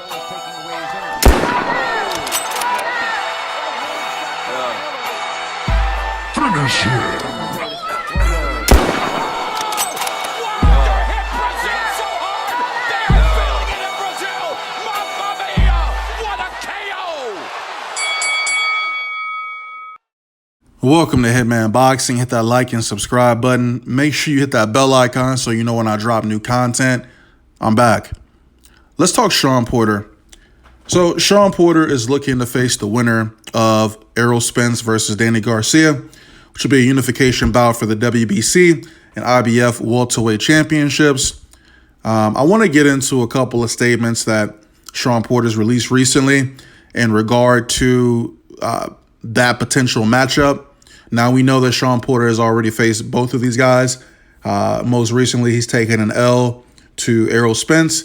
Finish him. Welcome to Hitman Boxing. Hit that like and subscribe button. Make sure you hit that bell icon so you know when I drop new content. I'm back. Let's talk Shawn Porter. So Shawn Porter is looking to face the winner of Errol Spence versus Danny Garcia, which will be a unification bout for the WBC and IBF welterweight championships. I want to get into a couple of statements that Shawn Porter's released recently in regard to that potential matchup. Now, we know that Shawn Porter has already faced both of these guys. Most recently, he's taken an L to Errol Spence.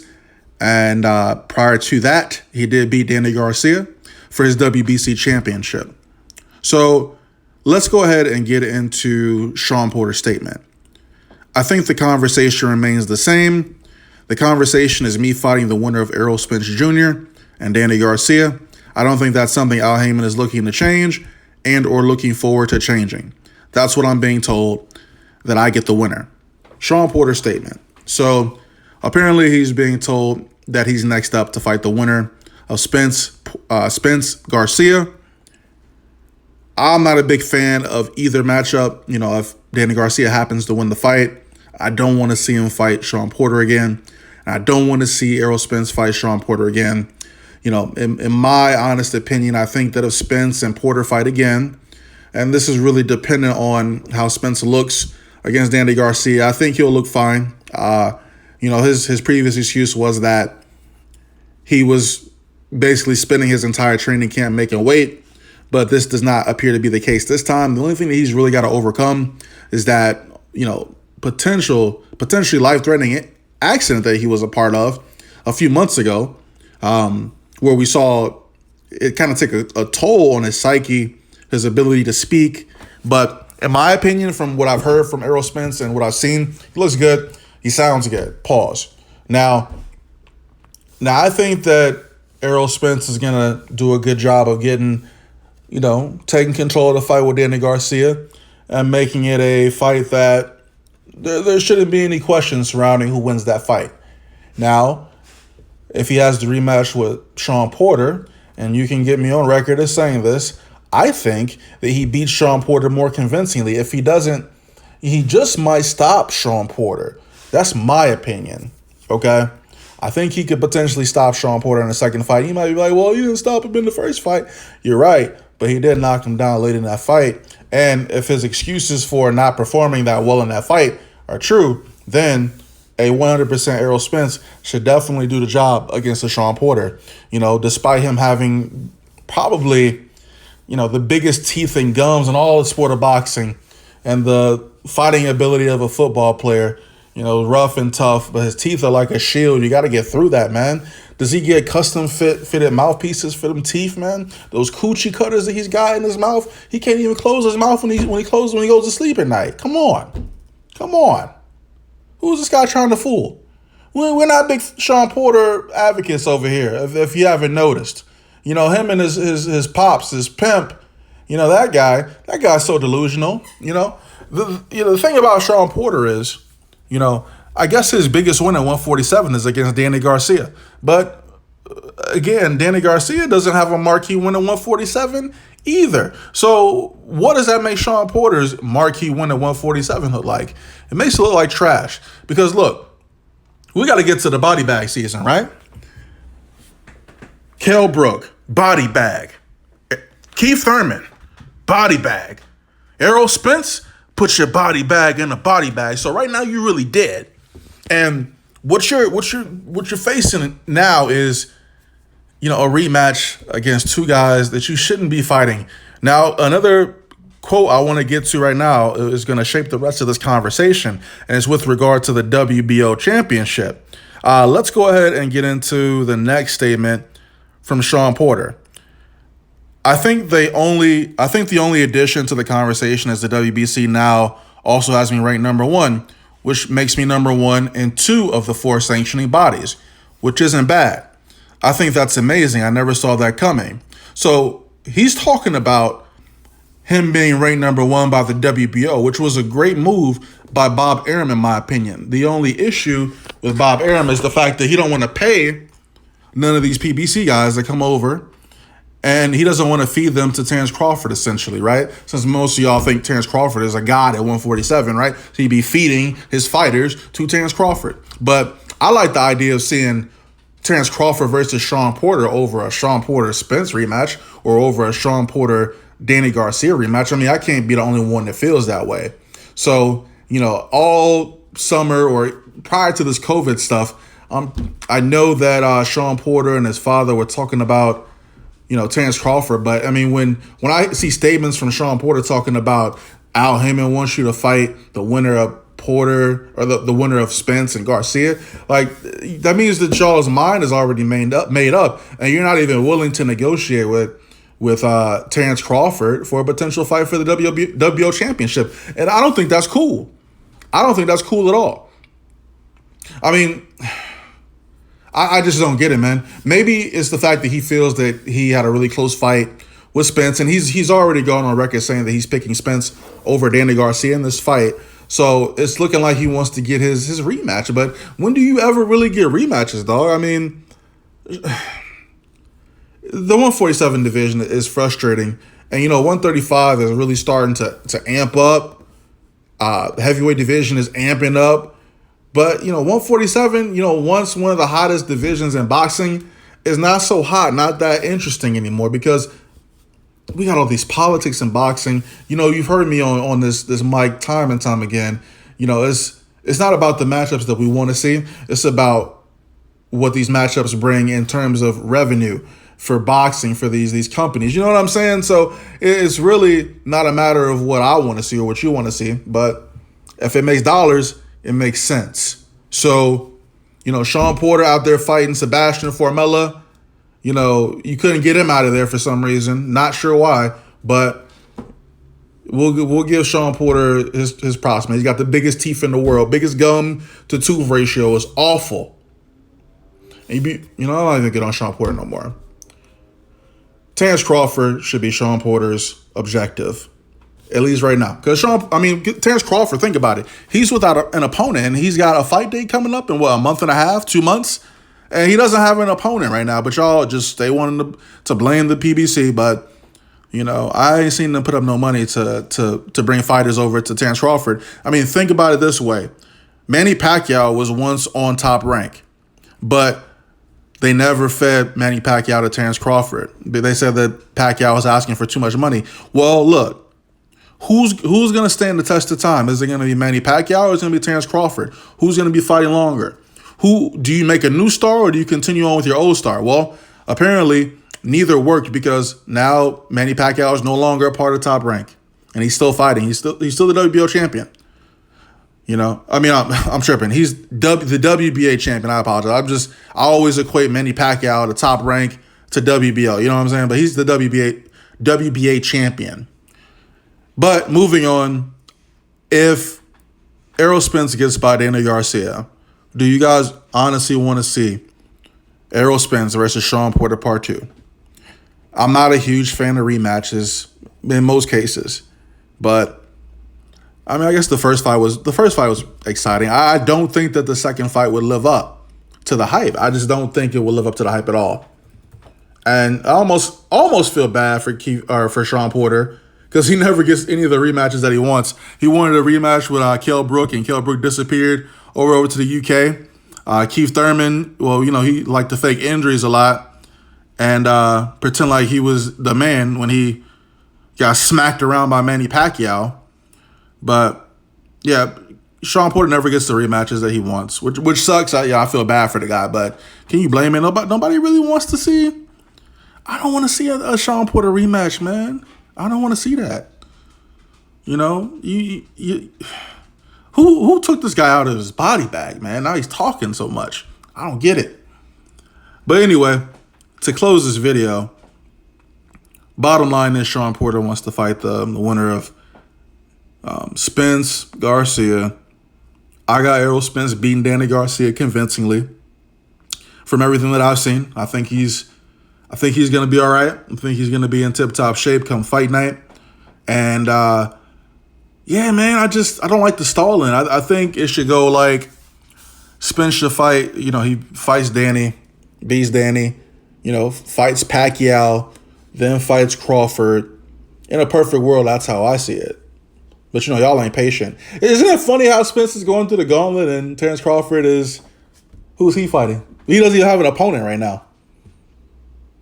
And prior to that, he did beat Danny Garcia for his WBC championship. So let's go ahead and get into Shawn Porter's statement. I think the conversation remains the same. The conversation is me fighting the winner of Errol Spence Jr. and Danny Garcia. I don't think that's something Al Heyman is looking to change and or looking forward to changing. That's what I'm being told, that I get the winner. Shawn Porter's statement. So apparently he's being told that he's next up to fight the winner of Spence Garcia. I'm not a big fan of either matchup. You know, if Danny Garcia happens to win the fight, I don't want to see him fight Shawn Porter again. And I don't want to see Errol Spence fight Shawn Porter again. You know, in my honest opinion, I think that if Spence and Porter fight again, and this is really dependent on how Spence looks against Danny Garcia, I think he'll look fine. You know, his previous excuse was that he was basically spending his entire training camp making weight, but this does not appear to be the case this time. The only thing that he's really got to overcome is that, you know, potentially life-threatening accident that he was a part of a few months ago, where we saw it kind of take a toll on his psyche, his ability to speak. But in my opinion, from what I've heard from Errol Spence and what I've seen, he looks good. He sounds good. Pause. Now I think that Errol Spence is going to do a good job of getting, you know, taking control of the fight with Danny Garcia and making it a fight that there shouldn't be any questions surrounding who wins that fight. Now, if he has the rematch with Shawn Porter, and you can get me on record as saying this, I think that he beats Shawn Porter more convincingly. If he doesn't, he just might stop Shawn Porter. That's my opinion, okay? I think he could potentially stop Shawn Porter in the second fight. He might be like, well, you didn't stop him in the first fight. You're right, but he did knock him down late in that fight. And if his excuses for not performing that well in that fight are true, then a 100% Errol Spence should definitely do the job against a Shawn Porter. You know, despite him having probably, you know, the biggest teeth and gums in all the sport of boxing and the fighting ability of a football player, you know, rough and tough, but his teeth are like a shield. You got to get through that, man. Does he get custom fitted mouthpieces for them teeth, man? Those coochie cutters that he's got in his mouth, he can't even close his mouth when he goes to sleep at night. Come on. Who's this guy trying to fool? We're not big Shawn Porter advocates over here, if you haven't noticed. You know, him and his pops, his pimp, you know, that guy's so delusional. You know, the thing about Shawn Porter is, you know, I guess his biggest win at 147 is against Danny Garcia. But again, Danny Garcia doesn't have a marquee win at 147 either. So what does that make Shawn Porter's marquee win at 147 look like? It makes it look like trash. Because look, we got to get to the body bag season, right? Kell Brook, body bag. Keith Thurman, body bag. Errol Spence, put your body bag in a body bag. So right now you really dead. And what you're facing now is, you know, a rematch against two guys that you shouldn't be fighting. Now, another quote I want to get to right now is going to shape the rest of this conversation, and it's with regard to the WBO championship. Let's go ahead and get into the next statement from Shawn Porter. I think the only addition to the conversation is the WBC now also has me ranked number one, which makes me number one in two of the four sanctioning bodies, which isn't bad. I think that's amazing. I never saw that coming. So he's talking about him being ranked number 1 by the WBO, which was a great move by Bob Arum, in my opinion. The only issue with Bob Arum is the fact that he don't want to pay none of these PBC guys that come over, and he doesn't want to feed them to Terrence Crawford, essentially, right? Since most of y'all think Terrence Crawford is a god at 147, right? So he'd be feeding his fighters to Terrence Crawford. But I like the idea of seeing Terrence Crawford versus Shawn Porter over a Shawn Porter Spence rematch or over a Shawn Porter Danny Garcia rematch. I mean, I can't be the only one that feels that way. So, all summer or prior to this COVID stuff, I know that Shawn Porter and his father were talking about, Terrence Crawford. But I mean, when I see statements from Shawn Porter talking about Al Heyman wants you to fight the winner of Porter or the winner of Spence and Garcia, like that means that y'all's mind is already made up, and you're not even willing to negotiate with Terrence Crawford for a potential fight for the WBO championship. And I don't think that's cool. I don't think that's cool at all. I mean, I just don't get it, man. Maybe it's the fact that he feels that he had a really close fight with Spence, and he's already gone on record saying that he's picking Spence over Danny Garcia in this fight. So it's looking like he wants to get his rematch. But when do you ever really get rematches, dog? I mean, the 147 division is frustrating. And, 135 is really starting to amp up. The heavyweight division is amping up. But, 147, once one of the hottest divisions in boxing, is not so hot, not that interesting anymore, because we got all these politics in boxing. You've heard me on this mic time and time again. It's not about the matchups that we want to see. It's about what these matchups bring in terms of revenue for boxing for these companies. You know what I'm saying? So it's really not a matter of what I want to see or what you want to see. But if it makes dollars, it makes sense. So, Shawn Porter out there fighting Sebastian Formella. You couldn't get him out of there for some reason. Not sure why, but we'll give Shawn Porter his props, man. He's got the biggest teeth in the world. Biggest gum to tooth ratio is awful. And I don't even get on Shawn Porter no more. Terrence Crawford should be Shawn Porter's objective, at least right now. Because Terrence Crawford, think about it. He's without an opponent, and he's got a fight date coming up in a month and a half, 2 months? And he doesn't have an opponent right now, but y'all just stay wanting to blame the PBC. But, I ain't seen them put up no money to bring fighters over to Terrence Crawford. I mean, think about it this way. Manny Pacquiao was once on Top Rank, but they never fed Manny Pacquiao to Terrence Crawford. They said that Pacquiao was asking for too much money. Well, look, who's going to stand the test of time? Is it going to be Manny Pacquiao or is it going to be Terrence Crawford? Who's going to be fighting longer? Who do you make a new star or do you continue on with your old star? Well, apparently neither worked because now Manny Pacquiao is no longer a part of Top Rank, and he's still fighting. He's still the WBO champion. I'm tripping. He's the WBA champion. I apologize. I always equate Manny Pacquiao, the Top Rank, to WBO. You know what I'm saying? But he's the WBA champion. But moving on, if Errol Spence gets by Danny Garcia, do you guys honestly want to see Errol Spence versus Shawn Porter Part 2? I'm not a huge fan of rematches in most cases, but I guess the first fight was exciting. I don't think that the second fight would live up to the hype. I just don't think it will live up to the hype at all. And I almost feel bad for Shawn Porter because he never gets any of the rematches that he wants. He wanted a rematch with Kell Brook, and Kell Brook disappeared over to the UK. Keith Thurman, he liked to fake injuries a lot and pretend like he was the man when he got smacked around by Manny Pacquiao. But, yeah, Shawn Porter never gets the rematches that he wants, which sucks. I feel bad for the guy, but can you blame him? Nobody really wants to see. I don't want to see a Shawn Porter rematch, man. I don't want to see that. Who took this guy out of his body bag, man? Now he's talking so much. I don't get it. But anyway, to close this video, bottom line is Shawn Porter wants to fight the winner of Spence, Garcia. I got Errol Spence beating Danny Garcia convincingly. from everything that I've seen. I think he's going to be all right. I think he's going to be in tip-top shape come fight night. And, yeah, man, I don't like the stalling. I think it should go like Spence should fight. He fights Danny, beats Danny, fights Pacquiao, then fights Crawford. In a perfect world, that's how I see it. But, y'all ain't patient. Isn't it funny how Spence is going through the gauntlet and Terrence Crawford who's he fighting? He doesn't even have an opponent right now.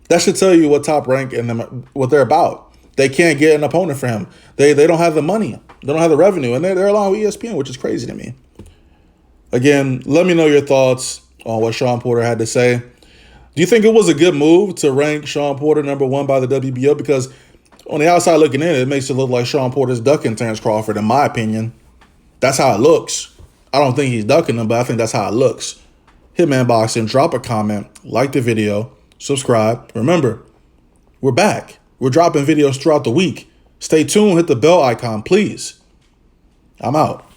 That should tell you what Top Rank and them, what they're about. They can't get an opponent for him. They don't have the money. They don't have the revenue. And they're along with ESPN, which is crazy to me. Again, let me know your thoughts on what Shawn Porter had to say. Do you think it was a good move to rank Shawn Porter #1 by the WBO? Because on the outside looking in, it makes it look like Shawn Porter's ducking Terrence Crawford, in my opinion. That's how it looks. I don't think he's ducking him, but I think that's how it looks. Hitman Boxing, drop a comment, like the video, subscribe. Remember, we're back. We're dropping videos throughout the week. Stay tuned, hit the bell icon, please. I'm out.